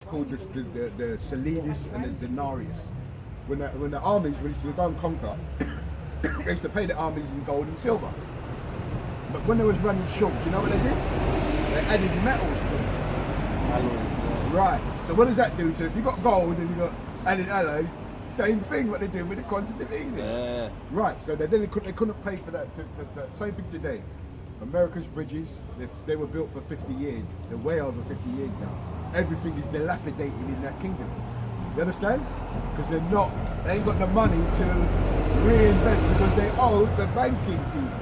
called the solidus and the denarius. When the armies, when they go and conquer, they used to pay the armies in gold and silver. But when they was running short, do you know what they did? They added metals to it. Alloys, Right. So what does that do to if you got gold and you got added alloys? Same thing what they do with the quantitative easing. Yeah. Right. So they couldn't pay for that. Same thing today. America's bridges, they were built for 50 years. They're way over 50 years now. Everything is dilapidated in that kingdom. You understand? Because they ain't got the money to reinvest because they owe the banking people.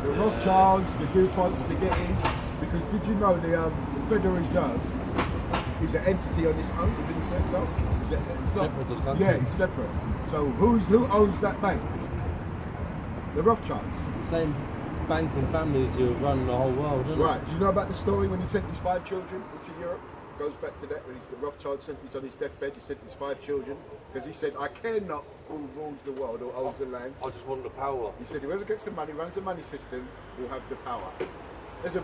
The Rothschilds, the DuPonts, the Gettys. Because did you know the Federal Reserve is an entity on its own within itself? It's not Separate to the country? Yeah, it's separate. So who owns that bank? The Rothschilds. The same banking families who run the whole world, isn't Right. Do you know about the story when he sent his 5 children into Europe? It goes back to that when the Rothschild he's on his deathbed. He sent his 5 children because he said, "I care not who rules the world or owns the land. I just want the power." He said, "Whoever gets the money, runs the money system, will have the power." There's a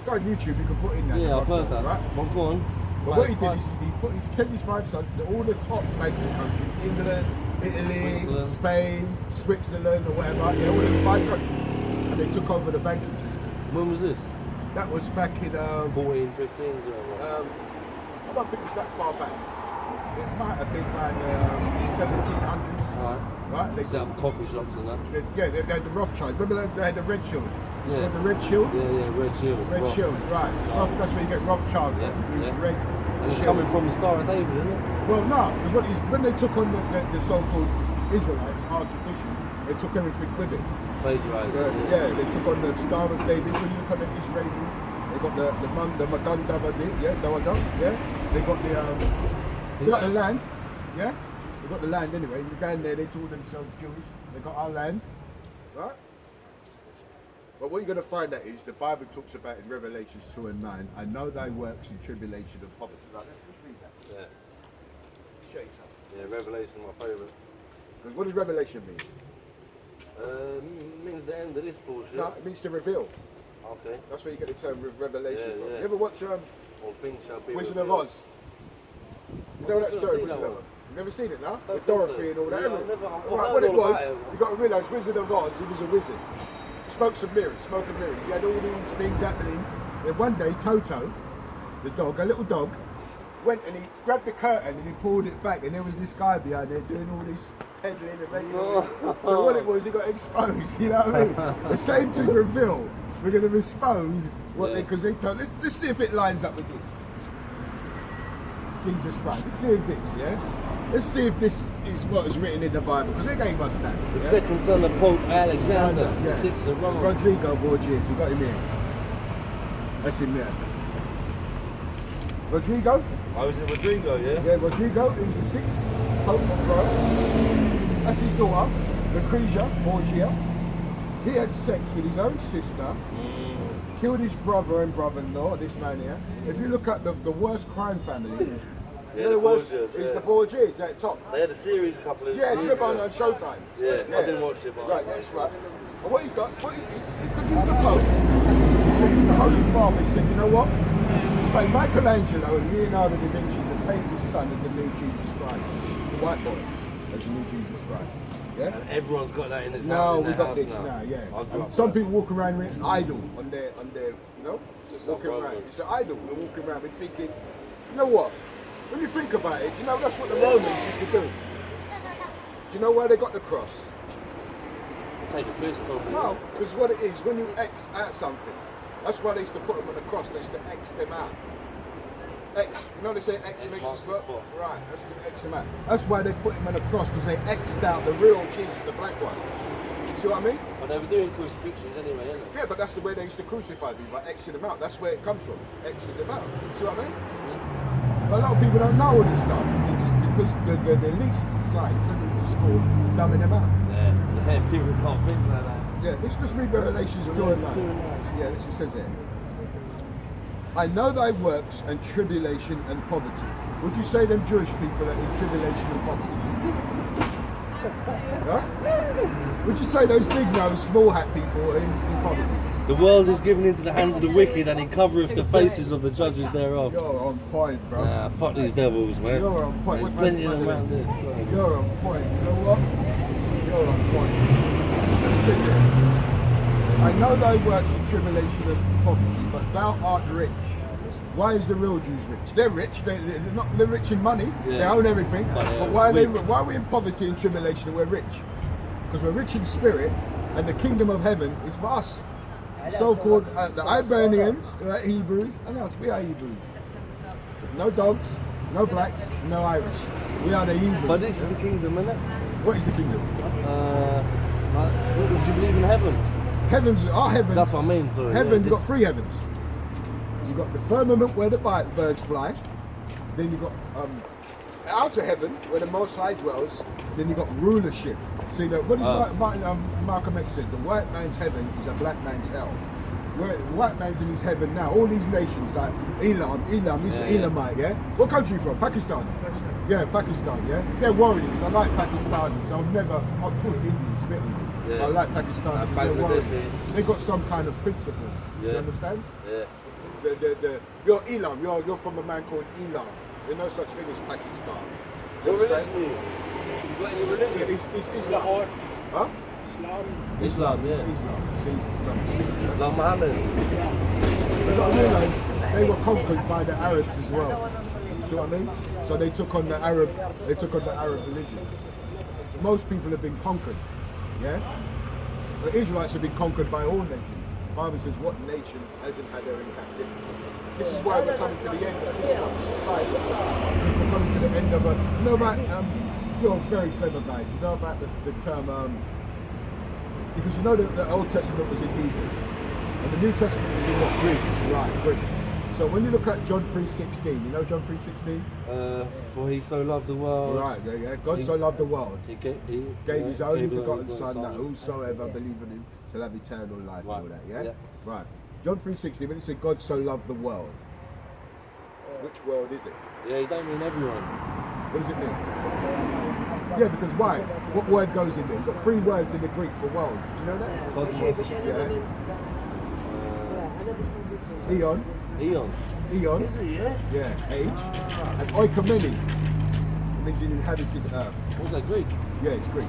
go on YouTube. You can put in that. Yeah, I've heard that. Right? Well, go on. But what he did is he sent his 5 sons to all the top banking countries: England, Italy, Spain, Switzerland, or whatever. You know, all the 5 countries, and they took over the banking system. When was this? That was back in 14, 15, I don't think it's that far back. It might have been around 1700s. Right? They set up coffee shops and that. They had the Rothschild. Remember they had the Red Shield? It's called the Red Shield? Yeah, Red Shield. Red Shield, right. That's where you get Rothschild from. Red And it's Shield. coming from the Star of David, isn't it? Well, no, because when they took on the so-called Israelites, our tradition, they took everything with it. Plagiarised. They took on the Star of David. When you look at the Israelis, they got the Magan David, yeah, Dawadah, yeah. They got the land, yeah. They got the land anyway. Down there, they told themselves Jewish. They got our land, right? But what you're going to find out is the Bible talks about in Revelations 2 and 9. I know thy works in tribulation and poverty. Right, let's read that. Yeah. Show you something. Yeah, Revelation my favourite. Because what does Revelation mean? Means the end of this bullshit. No, it means to reveal. Okay. That's where you get the term revelation from. Yeah. You ever watch All things shall be Wizard of revealed. Oz? You know that I've never story, seen Wizard that of Oz? You've never seen it, no? Don't With think Dorothy so. and all that. Yeah, I've never- Right, what it heard was, about it. you got to realise Wizard of Oz, he was a wizard. Smoke and mirrors. He had all these things happening. Then one day, Toto, the dog, a little dog, went and he grabbed the curtain and he pulled it back, and there was this guy behind there doing all this peddling and making all this. So what it was, he got exposed, you know what I mean? The same to reveal. We're going to expose what because they told, let's see if it lines up with this. Jesus Christ, let's see if this, yeah? Let's see if this is what is written in the Bible, because they gave us that. The second son of Pope Alexander, Yeah. the sixth of Rome. Rodrigo Borges, we got him here. That's him there. Rodrigo? Oh, is it Rodrigo, yeah? Yeah, Rodrigo, he was the 6th Pope of Rome. That's his daughter, Lucrezia Borgia. He had sex with his own sister, killed his brother and brother-in-law, this man here. If you look at the worst crime family, Yeah, the Borgias, it's the Borgias at the top. They had a series a couple of Yeah, years do you remember ago. on Showtime? Yeah, I didn't watch it, but Right, that's right. And what he got, because he was a pope, he said he's the Holy Father. He said, you know what? Like Michelangelo and Leonardo da Vinci to take his son as the new Jesus Christ, the white boy as the new Jesus Christ. Yeah. and everyone's got that in his No, house. we got this now. Yeah. And some people walk around with an idol on their, you know, just walking around. It's an idol. They're walking around and thinking, you know what? When you think about it, you know that's what the Romans used to do. Do you know why they got the cross? Take a piss, probably. No, because what it is, when you X out something, that's why they used to put them on the cross. They used to X them out. X, you know they say X makes us foot? Right, that's the X them out. That's why they put him on the cross, because they X'd out the real Jesus, the black one. You see what I mean? But they were doing crucifixions anyway, isn't it? Yeah, but that's the way they used to crucify people, by Xing them out. That's where it comes from, Xing them out. See what I mean? But a lot of people don't know all this stuff. They just, because the least society, so they just go dumbing them out. Yeah, people can't think like that. Yeah, let's just read Revelations 2 and 9. Yeah, this it says here. I know thy works and tribulation and poverty. Would you say them Jewish people are in tribulation and poverty? Huh? Would you say those big nose, small hat people are in poverty? The world is given into the hands of the wicked, and he covereth the faces of the judges thereof. You're on point, bro. Nah, fuck these devils, man. You're on point. There's plenty of them around there. You're on point. You know what? You're on point. It says here, I know thy works in tribulation and poverty, but thou art rich. Why is the real Jews rich? They're rich. They're rich in money. Yeah. They own everything. But why are we in poverty and tribulation and we're rich? Because we're rich in spirit, and the kingdom of heaven is for us. So-called the Iberians, Hebrews, and us. We are Hebrews. No dogs, no blacks, no Irish. We are the Hebrews. But this is the kingdom, isn't it? What is the kingdom? Would you believe in heaven? Our heaven. That's what I mean. Sorry. Heaven, yeah, you've got 3 heavens. You've got the firmament where the birds fly. Then you've got outer heaven where the Most High dwells. Then you've got rulership. See, what did Malcolm X said? The white man's heaven is a black man's hell. Where the white man's in his heaven now. All these nations like Elam, he's Elamite, yeah? What country you from? Pakistan? Yeah, Pakistan, yeah? They're warriors. I like Pakistanis. I'll talk Indian, spit on them. Yeah. I like Pakistan. They're warriors. They got some kind of principle. Yeah. You understand? Yeah. You're Elam. You're from a man called Elam. There's no such thing as Pakistan. What religion are you? You got any religion? Yeah, it's Islam. Huh? Islam, yeah. It's Islam. Islam Muhammad. You got to realise they were conquered by the Arabs as well. You see what I mean? So they took on the Arab religion. Most people have been conquered. Yeah? The Israelites have been conquered by all nations. The Bible says, what nation hasn't had their in captivity? This is why we're coming to the end of this society. We're coming to the end of you know about, you're a very clever guy. Do you know about the term, because you know that the Old Testament was in Hebrew, and the New Testament was in what? Greek. Right, Greek. So when you look at John 3:16, you know John 3:16? For he so loved the world. Right, yeah. God so loved the world. He gave his only begotten Son, that whosoever believe in him shall have eternal life, and all that, yeah? Right. John 3:16, when it said God so loved the world, which world is it? Yeah, you don't mean everyone. What does it mean? Yeah, because why? What word goes in there? You've got 3 words in the Greek for world. Did you know that? Cosmos. Yeah. Eon. Eon. Is it, yeah? Yeah, age. And oikomeni. It means an inhabited earth. What's that, Greek? Yeah, it's Greek.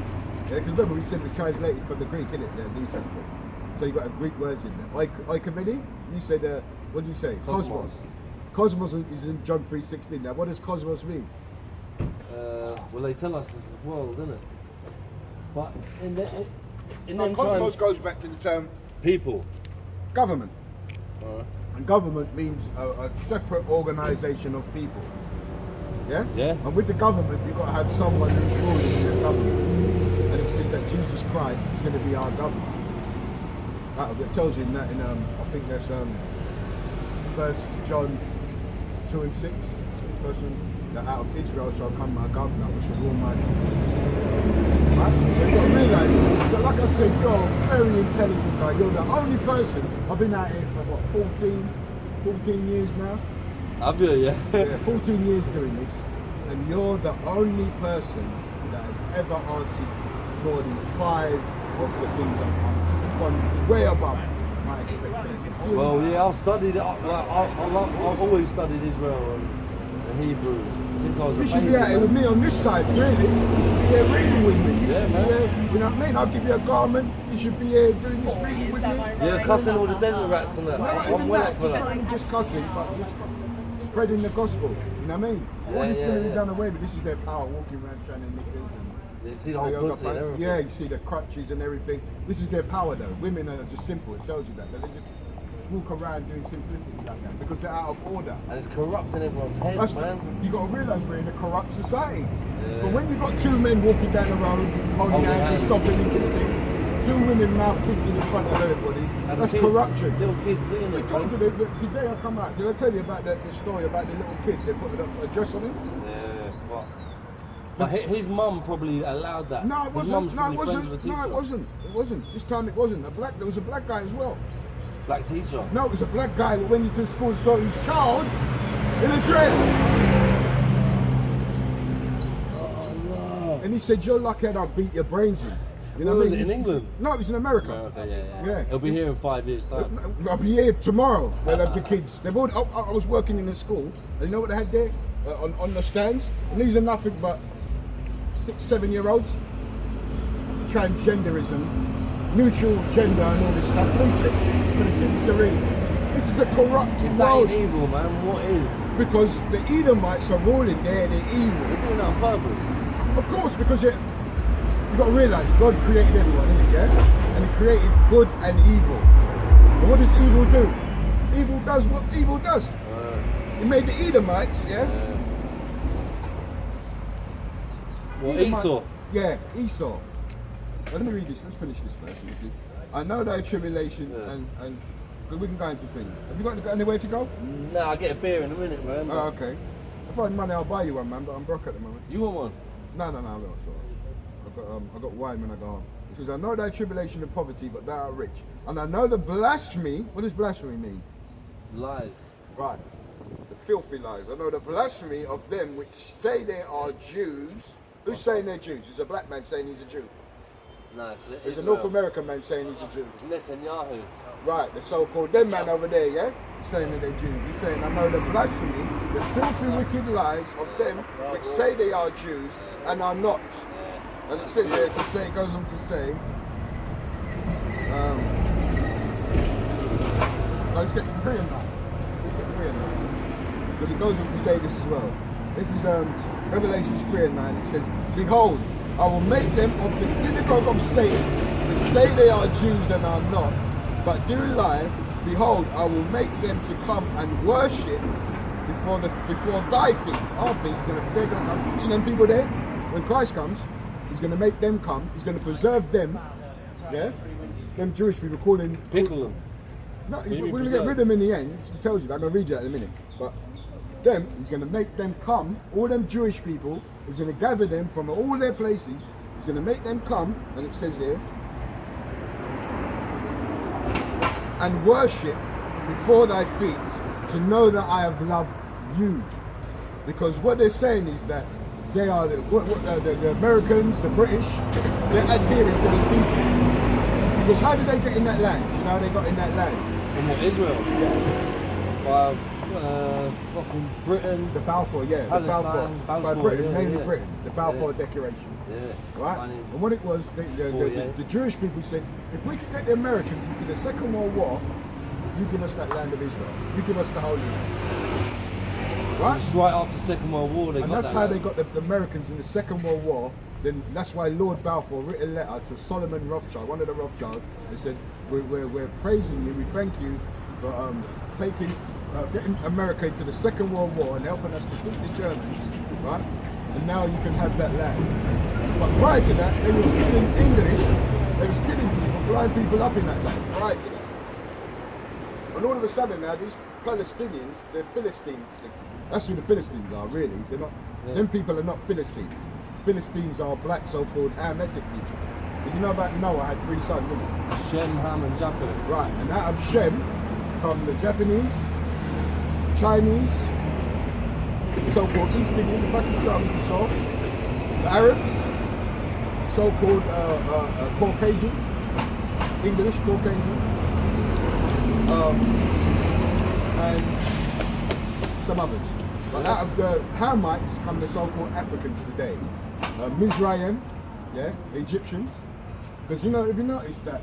Yeah, because remember we said we translated from the Greek, innit? The New Testament. So you've got Greek words in there. Oikomeni, you said, what did you say? Cosmos. Cosmos is in John 3:16. Now, what does cosmos mean? Well, they tell us it's the world, isn't it? But in them cosmos times, goes back to the term people. government. Alright. And government means a separate organisation of people. Yeah? Yeah. And with the government, you've got to have someone who's ruling the government. And it says that Jesus Christ is going to be our government. It tells you in that, I think that's 1 John 2 and 6. First one, that out of Israel shall come my governor, which will rule my people. Right? So you've got to realise, that, like I said, you're a very intelligent guy. You're the only person, I've been out here for what, 14 years now? I've been, yeah. Yeah, 14 years doing this, and you're the only person that has ever answered more than 5 of the things I've gone way above my expectations. Well, yeah, I've studied it. I've always studied Israel and the Hebrew since I was a You should baby. be out here with me on this side, really. You should be here reading with me. You should be man. here, you know what I mean? I'll give you a garment. You should be here doing this reading with me. Yeah, cussing all the desert rats and that. No, not I'm even well that. up for Just that. not even just cussing, but just spreading the gospel. You know what I mean? All this is going to be done away with. This is their power, walking around shining knickers and You see the whole pussy and everything. yeah, you see the crutches and everything. This is their power though. Women are just simple, it tells you that. They just walk around doing simplicity like that because they're out of order. And it's corrupting everyone's head, man. You got to realise we're in a corrupt society. Yeah. But when you've got 2 men walking down the road, holding hands and stopping and kissing, 2 women mouth kissing in front of everybody, And that's kids, corruption. Little kids seeing We it. told you man. that the day I come out, did I tell you about the story about the little kid? They put a dress on him? Yeah, fuck. But his mum probably allowed that. No, it His wasn't. mum's No, it probably friends wasn't. with the No, it teacher. wasn't. It wasn't. This time it wasn't. There was a black guy as well. Black teacher. No, it was a black guy that went into school and saw his child in a dress. Oh, no. And he said, "You're lucky I don't beat your brains in." You know Where what was I it, mean? in England? No, it was in America. Yeah. It'll be here in 5 years' time. I'll be here tomorrow. They'll have the kids. They've already, I was working in a school, and you know what they had there on the stands? And these are nothing but 6, 7-year-olds. Transgenderism, neutral gender, and all this stuff. Leaflets for the kids to read. This is a corrupt If that world. ain't evil, man, what is? Because the Edomites are ruling there. They're evil. They're doing that on purpose. Of course, because you've got to realise God created everyone, isn't he? Yeah? And he created good and evil. And what does evil do? Evil does what evil does. He made the Edomites, yeah? Well, Edomite- Esau. Yeah, Esau. Well, let me read this. Let's finish this first. This is, I know thy tribulation and we can go into things. Have you got anywhere to go? Nah, I'll get a beer in a minute, man. Oh, okay. If I had money, I'll buy you one, man. But I'm broke at the moment. You want one? No, it's all right. I got wine when I go home. It says, I know thy tribulation and poverty, but thou art rich. And I know the blasphemy. What does blasphemy mean? Lies. Right. The filthy lies. I know the blasphemy of them which say they are Jews. Who's saying they're Jews? It's a black man saying he's a Jew. No, There's a North American man saying he's a Jew. It's Netanyahu. Right, the so-called them man over there, yeah? Saying that they're Jews. He's saying, I know the blasphemy, the filthy wicked lies of them which say they are Jews and are not. And it says here to say, it goes on to say, let's get free in that. Because it goes on to say this as well. This is Revelations 3 and 9. It says, behold, I will make them of the synagogue of Satan, which say they are Jews and are not, but do lie. Behold, I will make them to come and worship before thy feet. Our feet, they're gonna come. See them people there? When Christ comes, he's gonna make them come, he's gonna preserve them, yeah? Them Jewish people calling Pickle them. no, we're gonna get rid of them in the end. It tells you that. I'm gonna read you that in a minute. But them, he's gonna make them come, all them Jewish people, he's gonna gather them from all their places, he's gonna make them come, and it says here, and worship before thy feet to know that I have loved you. Because what they're saying is that they are the Americans, the British, they're adhering to the people. Because how did they get in that land? You know how they got in that land? In what, Israel? Yeah. Fucking Britain. The Balfour, yeah. Palestine, By Balfour, Britain, yeah, mainly yeah. Britain. The Balfour Declaration. Yeah. Right? And what it was, the Jewish people said, if we could get the Americans into the Second World War, you give us that land of Israel. You give us the Holy Land. Right? Just right after the Second World War, they And got that's that how land. they got the Americans in the Second World War. Then that's why Lord Balfour wrote a letter to Solomon Rothschild, one of the Rothschilds. They said, we're praising you, we thank you for getting America into the Second World War and helping us to defeat the Germans, right? And now you can have that land. But prior to that, they was killing English, they was killing people, blowing people up in that land, prior to that. And all of a sudden now, these Palestinians, they're Philistines. That's who the Philistines are, really. They're not. Yeah. Them people are not Philistines. Philistines are black, so-called Hamitic people. Did you know about Noah had 3 sons, didn't he? Shem, Ham, and Japheth. Right, and out of Shem come the Japanese, Chinese, so-called East Indians, the Pakistanis and so, the Arabs, so-called Caucasians, English Caucasians, and some others. But out of the Hamites come the so-called Africans today. Mizraim, yeah, the Egyptians. Because if you notice that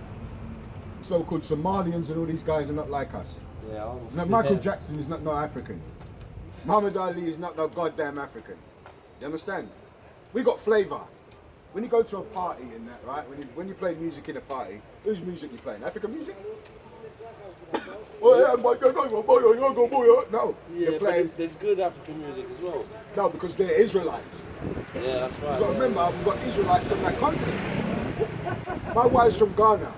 so-called Somalians and all these guys are not like us. Yeah, No, Michael Jackson is not no African. Muhammad Ali is not no goddamn African. You understand? We got flavour. When you go to a party and that, right? When you play music in a party, whose music you playing? African music? No, Yeah, you're playing. but there's good African music as well. No, because they're Israelites. Yeah, that's right. You've got to remember, we've got Israelites from that continent. My wife's from Ghana.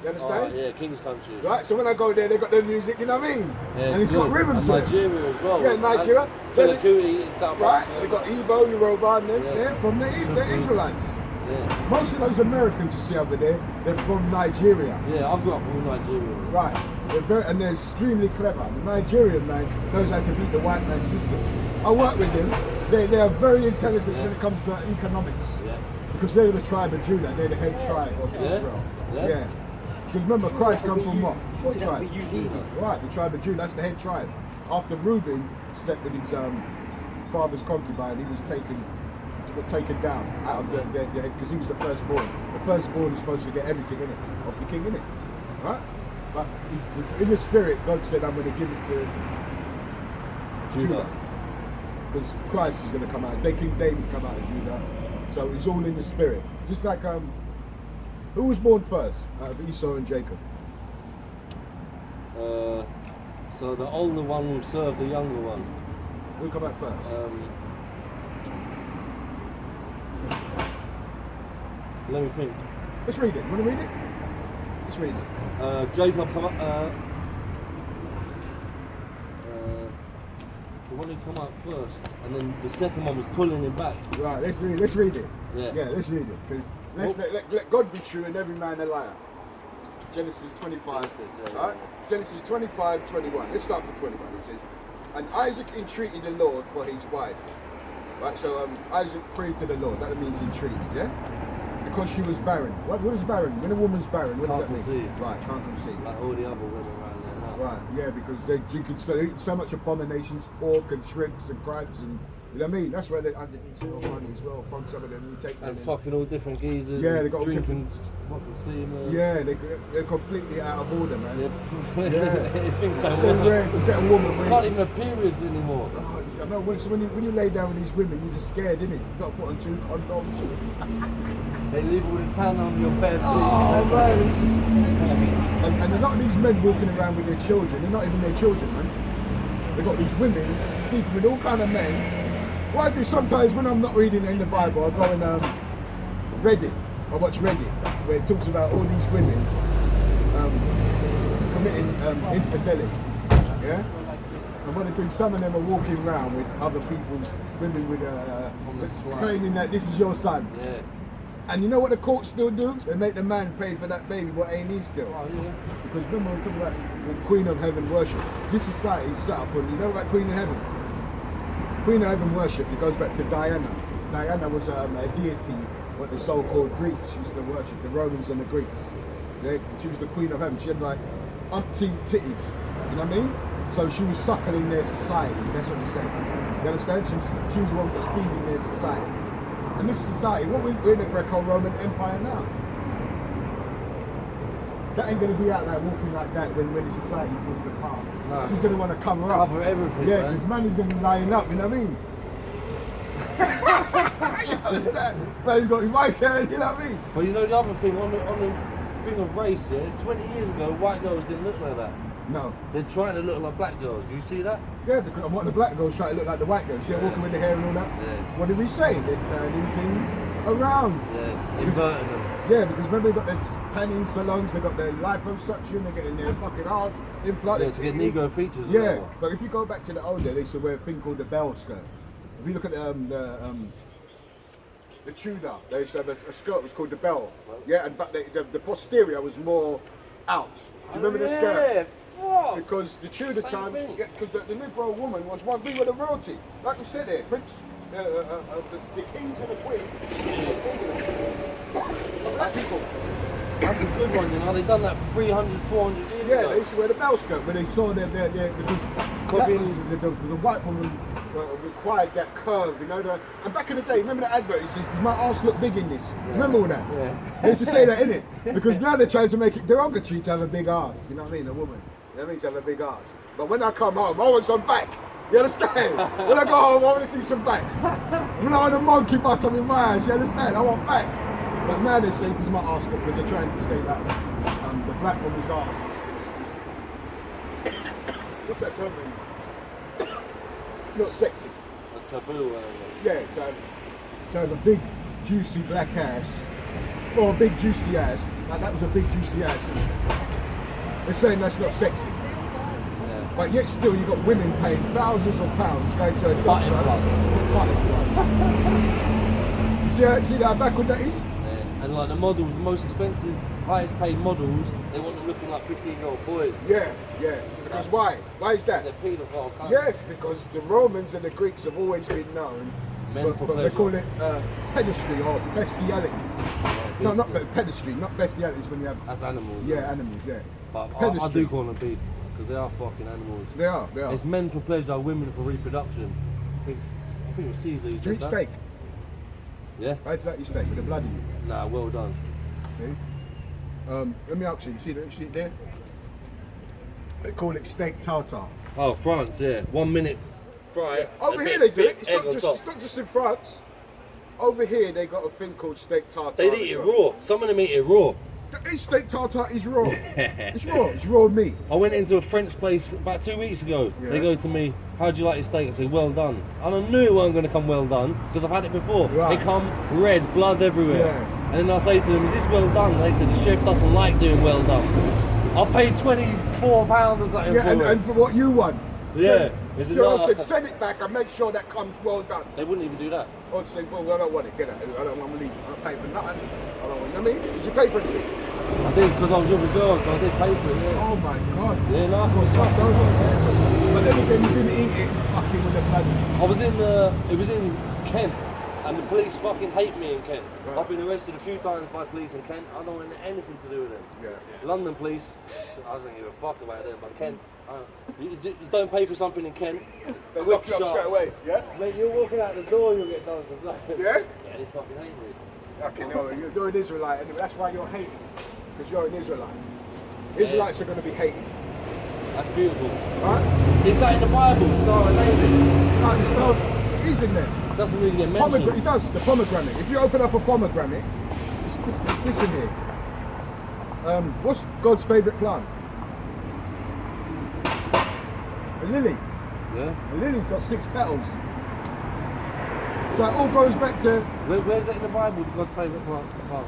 You understand? Yeah, King's Country. Right, so when I go there, they got their music, you know what I mean? Yeah, and it's got rhythm and to it. Nigeria as well. Yeah, Nigeria. Fela Kuti in South Right, Africa. they got Igbo, Yoruba, and Yeah. they're from the Israelites. Yeah. Most of those Americans you see over there, they're from Nigeria. Yeah, I grew up in Nigeria. Right, and they're extremely clever. The Nigerian man knows how to beat the white man system. I work with them. They are very intelligent when it comes to economics. Yeah. Because they're the tribe of Judah, they're the head tribe of Israel. Yeah. Because remember, Christ comes from what tribe? Right, the tribe of Judah, that's the head tribe. After Reuben slept with his father's concubine, he was taken down out of the head, because he was the firstborn. The firstborn is supposed to get everything in it, of the king in it. Right? But in the spirit, God said, I'm going to give it to Judah. Because Christ is going to come out. King David come out of Judah. So it's all in the spirit. Just like, who was born first out of Esau and Jacob? So the older one will serve the younger one. Who come out first? Let me think. Let's read it. You want to read it? Let's read it. Jacob come up. The one who come out first, and then the second one was pulling him back. Right, let's read it. Yeah, let's read it. Because let God be true and every man a liar. It's Genesis 25. Right? Genesis 25, 21. Let's start from 21. It says, and Isaac entreated the Lord for his wife. Right, so Isaac prayed to the Lord. That means entreated, yeah? Because she was barren. What is barren? When a woman's barren, what does that mean? Conceive. Right, can't conceive. Like all the other women around there now. Right, yeah, because they eat so much abominations, pork and shrimps and crabs and, you know what I mean? That's why they underneath so funny as well. Fuck some of them, you take them. And fucking all different geezers. Yeah, they got all drinking different fucking semen. Yeah, they're completely out of order, man. Yeah. Things don't It's very work. rare to get a woman where Can't you even have periods anymore. Oh, I know, when you lay down with these women, you're just scared, innit? You've got to put on 2 condoms. They leave all the tan on your bed sheets. Oh, man, it's just... and a lot of these men walking around with their children, they're not even their children, man. They've got these women sleeping with all kind of men. What I do sometimes when I'm not reading in the Bible, I go in Reddit. I watch Reddit, where it talks about all these women committing infidelity. Yeah? And what they're doing, some of them are walking around with other people's women with claiming that this is your son. Yeah. And you know what the courts still do? They make the man pay for that baby, what ain't he still? Oh, yeah. Because remember we talking about the Queen of Heaven worship. This society is set up on, you know about Queen of Heaven? Queen of Heaven worship, it goes back to Diana. Diana was a deity, what the so-called Greeks used to worship, the Romans and the Greeks. She was the Queen of Heaven. She had like umpteen titties, you know what I mean? So she was suckling their society, that's what we say. You understand? She was the one that was feeding their society. And this society, we're in the Greco-Roman Empire now. That ain't going to be out like walking like that when the society falls apart. No. She's going to want to cover up. Cover everything. Yeah, because man is going to be lying up, you know what I mean? You understand? Man, he's got his white hair, you know what I mean? But you know the other thing, on the thing of race, yeah, 20 years ago, white girls didn't look like that. No. They're trying to look like black girls. You see that? Yeah, because I want the black girls trying to look like the white girls. See, they're walking with the hair and all that. Yeah. What did we say? They're turning things around. Yeah, inverting them. Yeah, because remember they got their tanning salons, they got their liposuction, they're getting their fucking arse implanted. Yeah, to get Negro features. Yeah, but if you go back to the old days, they used to wear a thing called the bell skirt. If you look at the Tudor, they used to have a skirt was called the bell. Yeah, and but the posterior was more out. Do you remember the skirt? What? Because the Tudor time, because the Negro woman was one thing with the royalty. Like we said here, Prince, the kings and the queens. Black people. That's a good one, you know. They've done that 300, 400 years ago. Yeah, they used to wear the bell skirt, but they saw their because the white woman required that curve, you know. And back in the day, remember the advert? It says, "Does my arse look big in this?" Yeah. Remember all that? Yeah. They used to say that, innit? Because now they're trying to make it derogatory to have a big arse. You know what I mean? A woman. That means to have a big arse. But when I come home, I want some back. You understand? When I go home, I want to see some back. When I want a monkey butt on my ass, you understand? I want back. But now they say this is my arse look, because they're trying to say that the black woman's arse is what's that term mean? Not sexy. A taboo. Yeah, to have a big juicy black ass or a big juicy ass. Like that was a big juicy ass. They're saying that's not sexy. Yeah. But yet still you've got women paying thousands of pounds going to a doctor. You see how backward that is? And like the models, the most expensive, highest paid models, they want them looking like 15-year-old boys. Yeah, yeah. Because why? Why is that? They're paedophile. Yes, because the Romans and the Greeks have always been known Men for they pleasure. call it pedestry or bestiality. No, not pedestry, not bestiality is when you have. That's animals. Yeah, animals, yeah. But I Pedestry. do call them beasts because they are fucking animals. They are. It's men for pleasure, women for reproduction. I think it was Caesar who Do you said eat that. steak? Yeah? How do you like your steak? With the blood in it? Nah, well done. Okay. Let me ask you, you see it there? They call it steak tartare. Oh, France, yeah. 1 minute fry. Over here they do it. It's not just in France. Over here they got a thing called steak tartare. They eat it raw. Some of them eat it raw. The steak tartare is raw. It's raw. It's raw meat. I went into a French place about 2 weeks ago. Yeah. They go to me, how do you like your steak? I say, well done. And I knew it wasn't going to come well done because I've had it before. Right. They come red, blood everywhere. Yeah. And then I say to them, is this well done? And they said, the chef doesn't like doing well done. I paid £24 or something Yeah, for it. and for what you want. Yeah. So, you know, said, send it back and make sure that comes well done. They wouldn't even do that. Or say, well, I don't want it. Get it. I don't want to leave. I don't pay for nothing. I don't want. You know what I mean? Did you pay for anything? I did because I was with a girl, so I did pay for it. Yeah. Oh my God. Yeah, no, I What's got up, though? But then again, you didn't eat it fucking with the blood. I was in, it was in Kent, and the police fucking hate me in Kent. Right. I've been arrested a few times by police in Kent. I don't want anything to do with them. Yeah. London police, I don't give a fuck about them, but Kent, you don't pay for something in Kent. They quick lock you up shot. straight away. Yeah. Mate, you're walking out the door, you'll get done for something. Yeah? Yeah, they fucking hate me. Okay, no, you're an Israelite, and that's why you're hated. Because you're an Israelite. Israelites are going to be hated. That's beautiful. Right? Is that in the Bible? Star and David? No, it's still, it is in there. It doesn't really get mentioned. It does, the pomegranate. If you open up a pomegranate, it's this in here. What's God's favourite plant? A lily. Yeah. A lily's got 6 petals. So it all goes back to... Where's it in the Bible, God's favourite plant?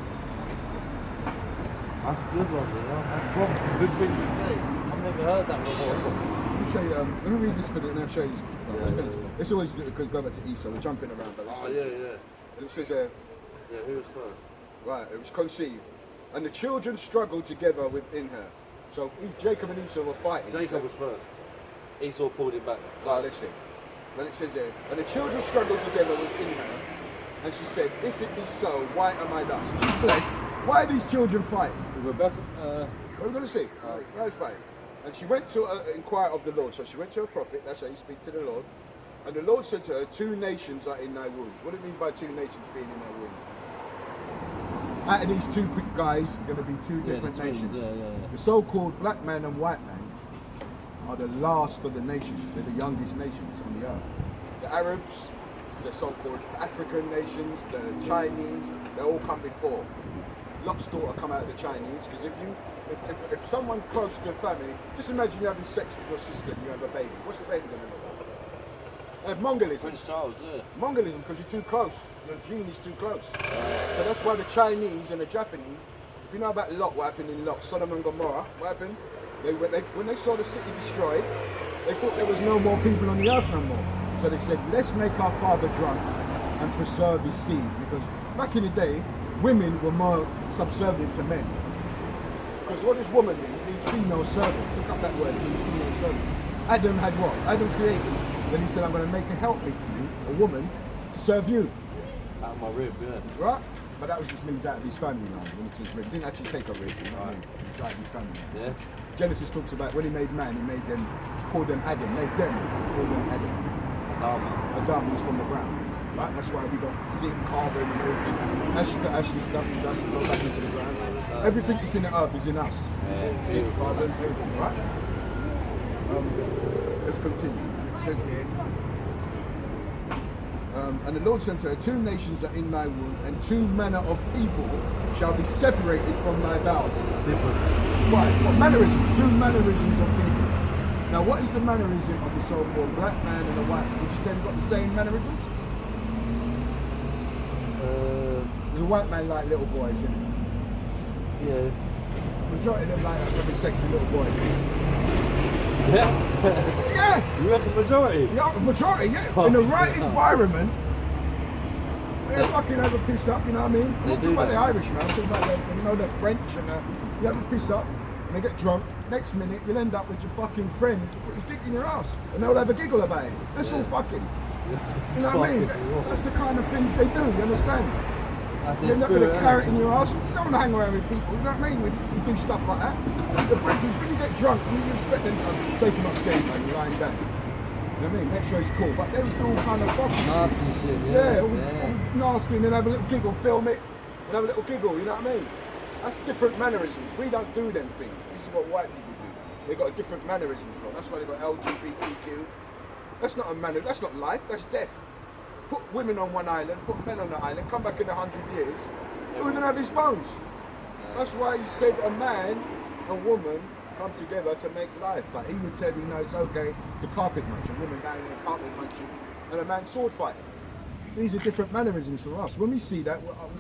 That's a good one, you know. That's probably a good thing to say. I've never heard that before. Let me show you, let me read this for the, and I'll show you this. Yeah, yeah. It's always because go back to Esau, we're jumping around, but let's Oh, finish yeah, it. yeah. And it says, Yeah, who was first? right, it was conceived, and the children struggled together within her. So Jacob and Esau were fighting. Jacob was first. Esau pulled it back. Right, let's see. Then it says here, and the children struggled together within her, and she said, if it be so, why am I thus? If she's blessed, why are these children fighting? Rebecca, What are we going to see? Right, fine. And she went to inquire of the Lord. So she went to a prophet, that's how you speak to the Lord. And the Lord said to her, 2 nations are in thy womb. What do you mean by 2 nations being in thy womb? Out of these 2 guys, there are going to be 2 different nations. Yeah. The so-called black man and white man are the last of the nations. They're the youngest nations on the earth. The Arabs, the so-called African nations, the Chinese, they all come before. Lot's daughter come out of the Chinese, because if someone close to the family, just imagine you having sex with your sister and you have a baby. What's the baby going to look like? Mongolism. Prince Charles, yeah. Mongolism, because you're too close. Your gene is too close. So that's why the Chinese and the Japanese, if you know about Lot, what happened in Lot, Sodom and Gomorrah, what happened? When they saw the city destroyed, they thought there was no more people on the earth no more. So they said, let's make our father drunk and preserve his seed. Because back in the day, women were more subservient to men. Because what does woman mean? It means female servant. Look up that word, it means female servant. Adam had what? Adam created. Then he said, I'm going to make a helpmate for you, a woman, to serve you. Out of my rib, yeah. Right? But that was just means out of his family now. When it's his rib. He didn't actually take a rib, you know what I mean? It's out of his family. Yeah. Genesis talks about when he made man, he made them, called them Adam, made them, called them Adam. Adam was from the ground. Right? That's why we got zinc, carbon and everything. Ashes to ashes, dust to dust, go back into the ground. Everything that's in the earth is in us. Zinc, carbon, everything, right? Let's continue. It says here, and the Lord said to her, 2 nations are in thy womb, and 2 manner of people shall be separated from thy bowels. Different. Right, what mannerisms? 2 mannerisms of people. Now, what is the mannerism of the so-called black man and the white man? Would you say they've got the same mannerisms? The white man like little boys, isn't it? Yeah. Majority of them like having sex with little boys. Yeah? Yeah! You reckon majority? Yeah, majority, yeah. In the right environment, they fucking have a piss up, you know what I mean? I'm not talking about the Irish, man. I'm talking about the, you know, the French and you have a piss up and they get drunk. Next minute, you'll end up with your fucking friend to put his dick in your ass and they'll have a giggle about it. That's all fucking. You know what I mean? That's the kind of things they do, you understand? That's You're not going to carry it in your ass. You don't want to hang around with people, you know what I mean? We do stuff like that. The British, when you get drunk, you expect them to take him upstairs, man, you're lying down. You know what I mean? Make sure he's cool. But they would do all kind of fucking nasty shit, all nasty, and then have a little giggle, film it, and have a little giggle, you know what I mean? That's different mannerisms. We don't do them things. This is what white people do. They got a different mannerism from. That's why they got LGBTQ. That's not a manner. That's not life. That's death. Put women on one island, put men on the island. Come back in 100 years, we're gonna have his bones. That's why he said a man and woman come together to make life. But he would tell you, no, it's okay to carpet munch. A woman down there carpet munching, and a man sword fight. These are different mannerisms from us. When we see that,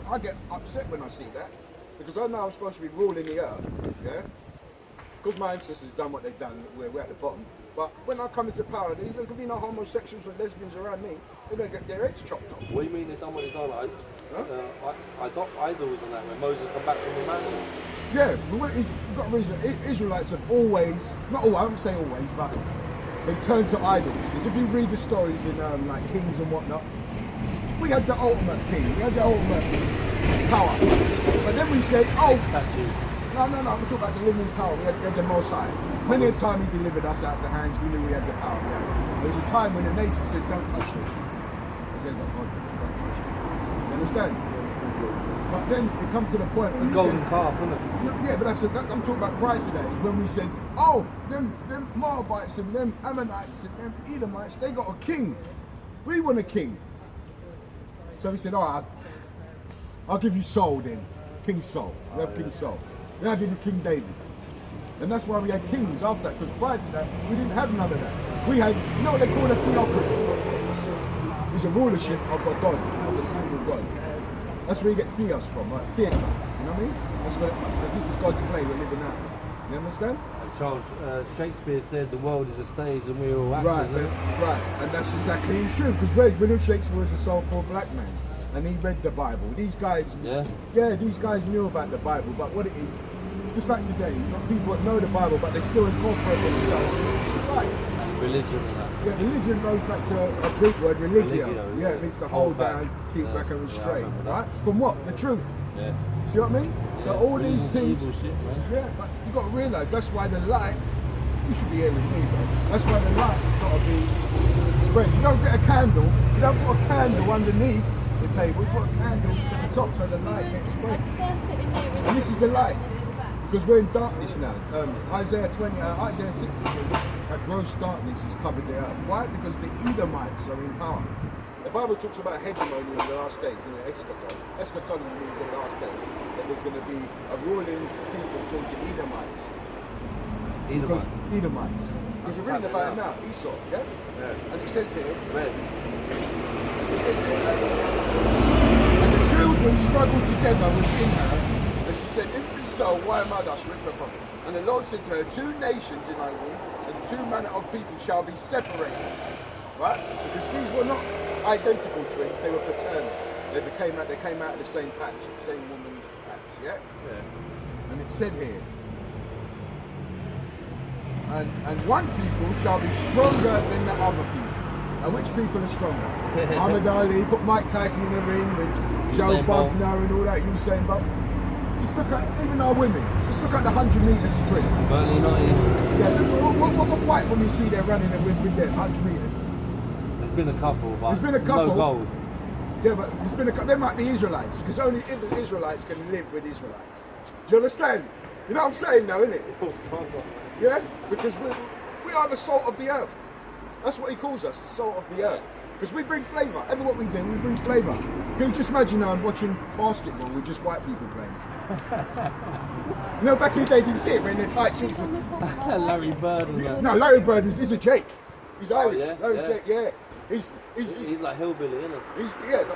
I get upset when I see that. Because I know I'm supposed to be ruling the earth, yeah? Because my ancestors done what they've done, we're at the bottom. But when I come into power, there's going to be no homosexuals or lesbians around me. They're going to get their heads chopped off. What do you mean they've done what they've done? I adopt idols and that when Moses come back from the mountain. Yeah, but you've got a reason. Israelites have always, not all, I won't say always, but they turn to idols. Because if you read the stories in like Kings and whatnot, we had the ultimate king, we had the ultimate power. But then we said, oh, no, I'm talking about the living power. We had the Most High. Many a time he delivered us out of the hands, we knew we had the power. Yeah. There was a time when the nation said, don't touch this. They said, don't touch it. You understand? But then it comes to the point when golden calf, isn't it? Yeah, but I'm talking about pride today, when we said, oh, them Moabites and them Ammonites and them Edomites, they got a king. We want a king. So we said, all right, I'll give you Saul then, King Saul. We have King Saul. Then I'll give you King David. And that's why we had kings after that, because prior to that, we didn't have none of that. We had, you know what they call a theocracy? It's a rulership of a god, of a single god. That's where you get theos from, like theatre, you know what I mean? That's where, because this is God's play we're living out. You understand? Charles, Shakespeare said the world is a stage and we're all actors. Right, and that's exactly true, because William Shakespeare was a so-called black man, and he read the Bible. These guys, these guys knew about the Bible, but what it is, just like today, you've got people that know the Bible, but they still incorporate themselves into society. And religion and that. Yeah, religion goes back to a Greek word, religio. Yeah, it means to hold down, keep back and restrain, right? From what? The truth. Yeah. See what I mean? Yeah. So all these things, shit, man. yeah, but you got to realise that's why the light, you should be here with me, bro. That's why the light has got to be spread. You don't get a candle, you don't put a candle underneath the table, you put a candle at the top so the light gets spread. And this is the light. Because we're in darkness now. Isaiah 60 says that gross darkness has covered the earth. Why? Because the Edomites are in power. The Bible talks about hegemony in the last days, in the eschaton. Eschaton means in the last days that there's going to be a ruling people called the Edomites. Edomites. Because you're reading about it now, Esau, yeah? And it says here, and the children struggled together within her, and she said, if it be so, why am I thus with her prophet? And the Lord said to her, 2 nations in thy womb, and 2 manner of people shall be separated. Right? Because these were not identical twins, they were paternal. They came out of the same patch, the same woman's patch, yeah? And it said here, and one people shall be stronger than the other people. And which people are stronger? Muhammad Ali, put Mike Tyson in the ring with Joe Bogner and all that, Usain Bolt. Just look at, even our women, just look at the 100-metre sprint. Bernie 90. Yeah, what white women you see they're running and with them, 100 metres? There's been a couple, but there's been a couple. No gold. Yeah, but there's been a couple. There might be Israelites, because only Israelites can live with Israelites. Do you understand? You know what I'm saying now, innit? Yeah? Because we are the salt of the earth. That's what he calls us, the salt of the earth. Because we bring flavour. Every what we do, we bring flavour. Can you just imagine now I'm watching basketball with just white people playing? You know, back in the day, did you see it wearing their tight shoes? Larry Bird and that. No, Larry Bird is a Jake. He's Irish. Yeah? Larry Jake, yeah. He's like hillbilly, isn't he?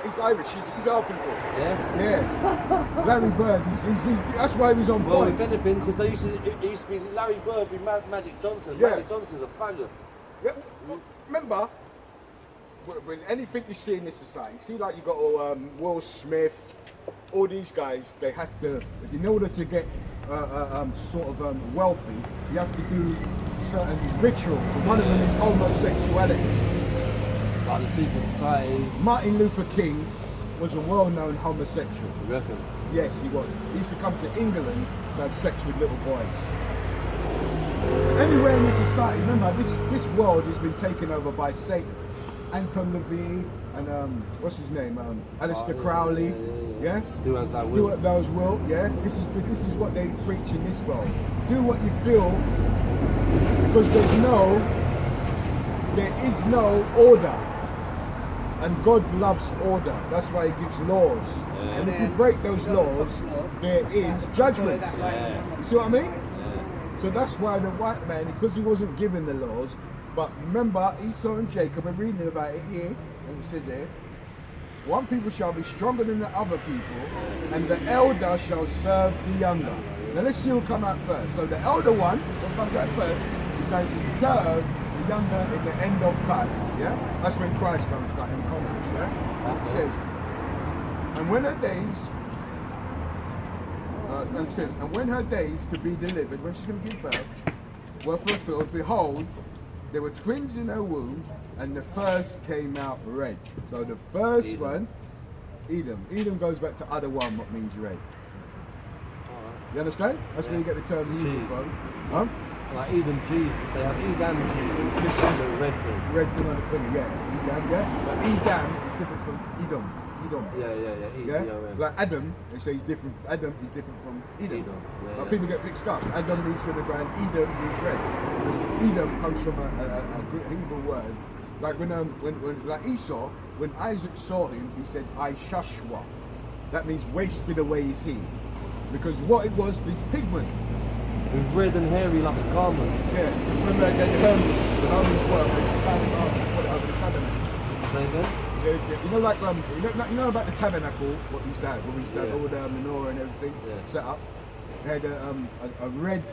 He's Irish. He's our people. Yeah? Yeah. Larry Bird, that's why he was on Well, point. if anything, because it used to be Larry Bird with Magic Johnson. Yeah. Magic Johnson's a faggot. Yeah, remember, when anything you see in this society, see like you got Will Smith, all these guys, they have to, in order to get wealthy, you have to do certain rituals. One of them is homosexuality. Like the secret societies. Martin Luther King was a well-known homosexual. You reckon? Yes, he was. He used to come to England to have sex with little boys. Anywhere in this society, remember, this world has been taken over by Satan. Anton LaVey and what's his name? Aleister Crowley. Yeah. Do as thou Do wilt. what thou will. Yeah. This is what they preach in this world. Do what you feel, because there is no order, and God loves order. That's why He gives laws. Yeah. And if you break those laws, there is judgment. Yeah. You see what I mean? Yeah. So that's why the white man, because he wasn't given the laws, but remember Esau and Jacob, we're reading about it here, and it says here, one people shall be stronger than the other people, and the elder shall serve the younger. Now let's see who'll come out first. So the elder one, who comes out first, is going to serve the younger in the end of time. Yeah? That's when Christ comes back and conquers, yeah? And it says, and when her days, and it says, and when her days to be delivered, when she's going to give birth, were fulfilled, behold, there were twins in her womb, and the first came out red. So the first Edom. one, Edom. Edom goes back to other one, what means red. You understand? That's where you get the term Hebrew Cheese. from. Huh? Like Edom cheese, they have Edam cheese. This That's is a red thing. red thing on the finger, yeah. Edom, yeah. But Edom is different from Edom. Edom. Yeah. Yeah? E-D-O-M. Like Adam, they say he's different. Adam is different from Edom. Edom, yeah, But yeah. people get mixed up. Adam means from the ground, Edom means red. Because Edom comes from a good Hebrew word. Like when like Esau, when Isaac saw him, he said, I shashwa. That means wasted away is he. Because what it was, these pigment. With red and hairy like a garment. Yeah, remember the Hermes worm, they used to put it over the tabernacle. Say again? You know, like you know about the tabernacle, what we used to have, when we used to have Yeah. all the menorah and everything set up. They had a red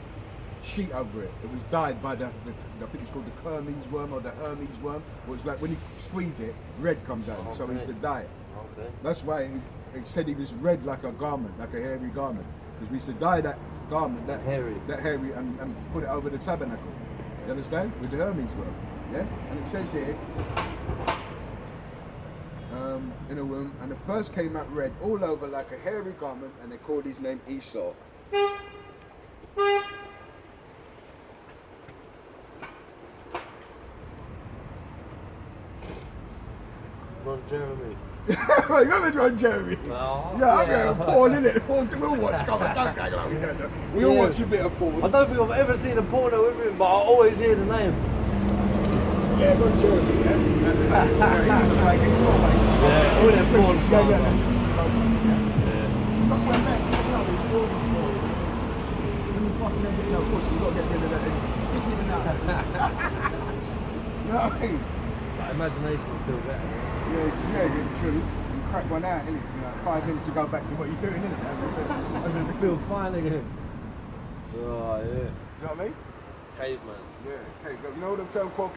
sheet over it. It was dyed by the I think it's called the Hermes worm or the Hermes worm. Well, it's like when you squeeze it, red comes out. So we used to dye it. Okay. That's why it said he was red like a garment, like a hairy garment. Because we used to dye that garment, that hairy, and put it over the tabernacle. You understand? With the Hermes worm. Yeah? And it says here, in a womb, and the first came out red all over like a hairy garment, and they called his name Esau. Ron Jeremy. You remember John Jeremy? Well, Yeah, I'm going to porn, innit? We'll watch. Come on, don't go on. We all watch a bit of porn. I don't think I've ever seen a porno with him, but I always hear the name. Yeah, Ron Jeremy, yeah? He was a fake, he's not like Yeah, all them porn stars. Not when that came out, it was all this porn. When you fucking end it, of course, you've got to get rid of that. You know what I mean? But imagination's still better. Yeah, true. You crack one out, innit? You know, 5 minutes to go back to what you're doing, innit? Feel fine again. Oh, yeah. See what I mean? Caveman. Yeah, okay. You know what the term called